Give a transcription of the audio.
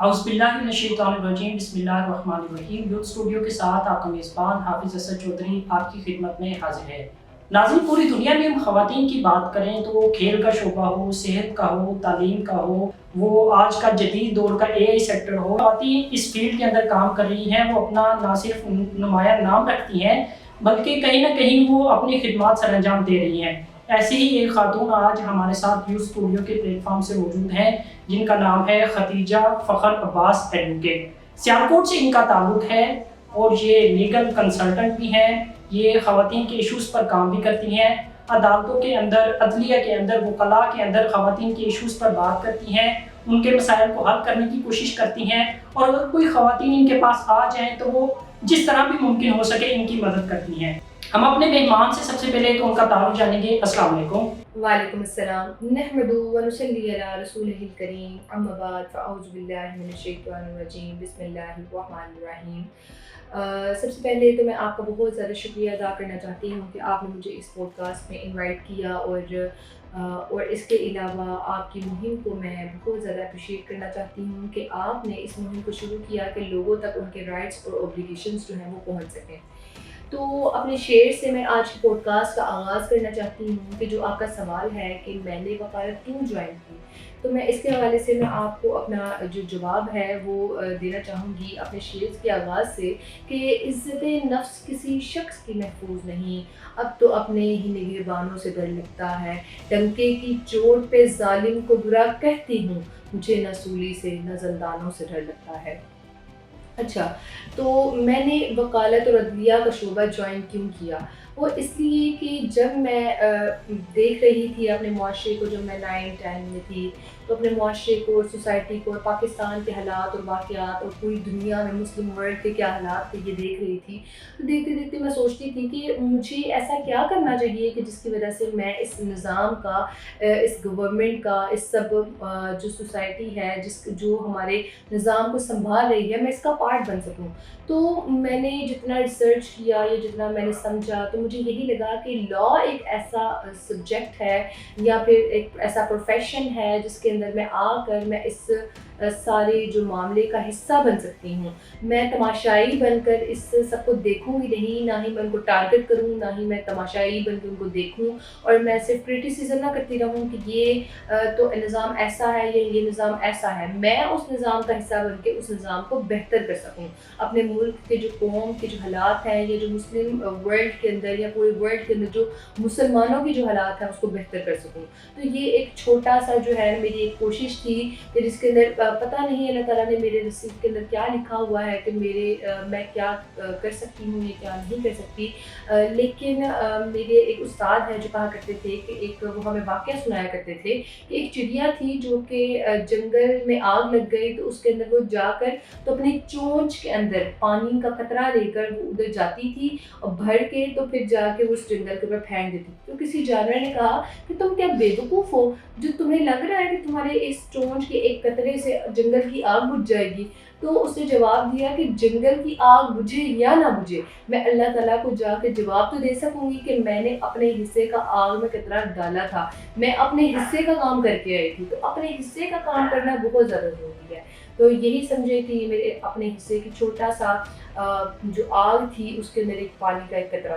औज़ुबिल्लाहिमिनश्शैतानिर्रजीम बिस्मिल्लाहिर्रहमानिर्रहीम। Youth studio के साथ आपका मेज़बान हाफिज़ असद चौधरी आपकी खिदमत में हाजिर है। नाज़रीन, पूरी दुनिया में हम ख़वातीन की बात करें तो वो खेल का शोबा हो, सेहत का हो, तालीम का हो, वो आज का जदीद दौर का AI सेक्टर हो, ख़वातीन इस फील्ड के अंदर काम कर रही हैं। वो अपना ना सिर्फ नुमाया नाम रखती हैं बल्कि कहीं ना कहीं वो अपनी खिदमत सर अंजाम दे रही हैं। ऐसी ही एक खातून आज हमारे साथ यूथ स्टूडियो के प्लेटफॉर्म से मौजूद हैं, जिनका नाम है खतीजा फ़खर अब्बास एडवोकेट। सियालकोट से इनका ताल्लुक़ है और ये लीगल कंसल्टेंट भी हैं। ये ख़वातीन के इशूज़ पर काम भी करती हैं। अदालतों के अंदर, अदलिया के अंदर, वकला के अंदर ख़वातीन के इशूज़ पर बात करती हैं, उनके मसाइल को हल करने की कोशिश करती हैं। और अगर कोई ख़वातीन इनके पास आ जाएँ तो वो जिस तरह भी मुमकिन हो सके इनकी मदद करती हैं। हम अपने मेहमान से सबसे पहले तो उनका तारुफ जानेंगे। अस्सलाम वालेकुम। वालेकुम अस्सलाम। नहमदुहु व नुसल्ली अला रसूलिहिल करीम, अम्मा बाद फ़अऊज़ु बिल्लाहि मिनश शैतानिर रजीम, बिस्मिल्लाहिर रहमानिर रहीम। सबसे पहले तो मैं आपका बहुत ज़्यादा शुक्रिया अदा करना चाहती हूँ कि आपने मुझे इस पॉडकास्ट में इनवाइट किया और इसके अलावा आपकी मुहिम को मैं बहुत ज़्यादा अप्रिशिएट करना चाहती हूँ कि आपने इस मुहिम को शुरू किया कि लोगों तक उनके राइट्स और ऑब्लिगेशंस जो हैं वो पहुँच सकें। तो अपने शेयर से मैं आज के पॉडकास्ट का आगाज़ करना चाहती हूँ कि जो आपका सवाल है कि मैंने वकालत क्यों ज्वाइन की, तो मैं इसके हवाले से मैं आपको अपना जो जवाब है वो देना चाहूँगी अपने शेयर के आगाज़ से कि इज़्ज़त नफ्स किसी शख्स की महफूज नहीं, अब तो अपने ही निगहबानों से डर लगता है। डंके की चोट पे जालिम को बुरा कहती हूँ, मुझे न सूली से न ज़ंदानों से डर लगता है। अच्छा, तो मैंने वकालत और अदलिया का शोबा जॉइन क्यों किया? वो इसलिए कि जब मैं देख रही थी अपने मुआशरे को, जब मैं 9-10 में थी, तो अपने मुआशरे को और सोसाइटी को और पाकिस्तान के हालात और वाक़यात और पूरी दुनिया में मुस्लिम वर्ल्ड के क्या हालात थे ये देख रही थी। तो देखते-देखते मैं सोचती थी कि मुझे ऐसा क्या करना चाहिए कि जिसकी वजह से मैं इस निज़ाम का, इस गवर्नमेंट का, इस सब जो सोसाइटी है जो हमारे निज़ाम को सँभाल रही है, मैं इसका पार्ट बन सकूँ। तो मैंने जितना रिसर्च किया या जितना मैंने समझा, तो मुझे यही लगा कि लॉ एक ऐसा सब्जेक्ट है या फिर एक ऐसा प्रोफ़ेशन है जिसके अंदर मैं आकर मैं इस सारे जो मामले का हिस्सा बन सकती हूँ। मैं तमाशाई बनकर इस सबको देखूँगी नहीं, ना ही मैं उनको टारगेट करूँ, ना ही मैं तमाशाई बनकर उनको देखूँ और मैं सिर्फ़ क्रिटिसिज़्म ना करती रहूँ कि ये तो निज़ाम ऐसा है या ये निज़ाम ऐसा है। मैं उस निज़ाम का हिस्सा बन के उस निज़ाम को बेहतर कर सकूँ। अपने मुल्क के जो कौम के जो हालात हैं या जो मुस्लिम वर्ल्ड के अंदर या पूरे वर्ल्ड के अंदर जो मुसलमानों की जो हालात हैं उसको बेहतर कर सकूँ। तो ये एक छोटा-सा जो है मेरी एक कोशिश थी कि जिसके अंदर पता नहीं अल्लाह ताला ने मेरे नसीब के अंदर क्या लिखा हुआ है कि मैं क्या कर सकती हूँ या क्या नहीं कर सकती। लेकिन मेरे एक उस्ताद हैं जो कहा करते थे कि वो हमें वाक़या सुनाया करते थे कि एक चिड़िया थी जो कि जंगल में आग लग गई, तो उसके अंदर वो जाकर तो अपनी चोंच के अंदर पानी का कतरा लेकर वो उधर जाती थी और भर के तो फिर जाके वो उस जंगल के ऊपर फेंक देती थी। तो किसी जानवर ने कहा कि तुम क्या बेवकूफ़ हो, जो तुम्हें लग रहा है कि तुम्हारे इस चोंच के एक कतरे से जंगल की आग बुझ जाएगी। तो उसने जवाब दिया कि जंगल की आग बुझे या ना बुझे, मैं अल्लाह ताला को जाके जवाब तो दे सकूँगी कि मैंने अपने हिस्से का आग में कतरा डाला था। मैं अपने हिस्से का काम करके आई थी, तो अपने हिस्से का काम करना बहुत ज़्यादा ज़रूरी है। तो यही समझे कि मेरे अपने हिस्से की छोटा-सा जो आग थी उसके अंदर एक पानी का एक कतरा था।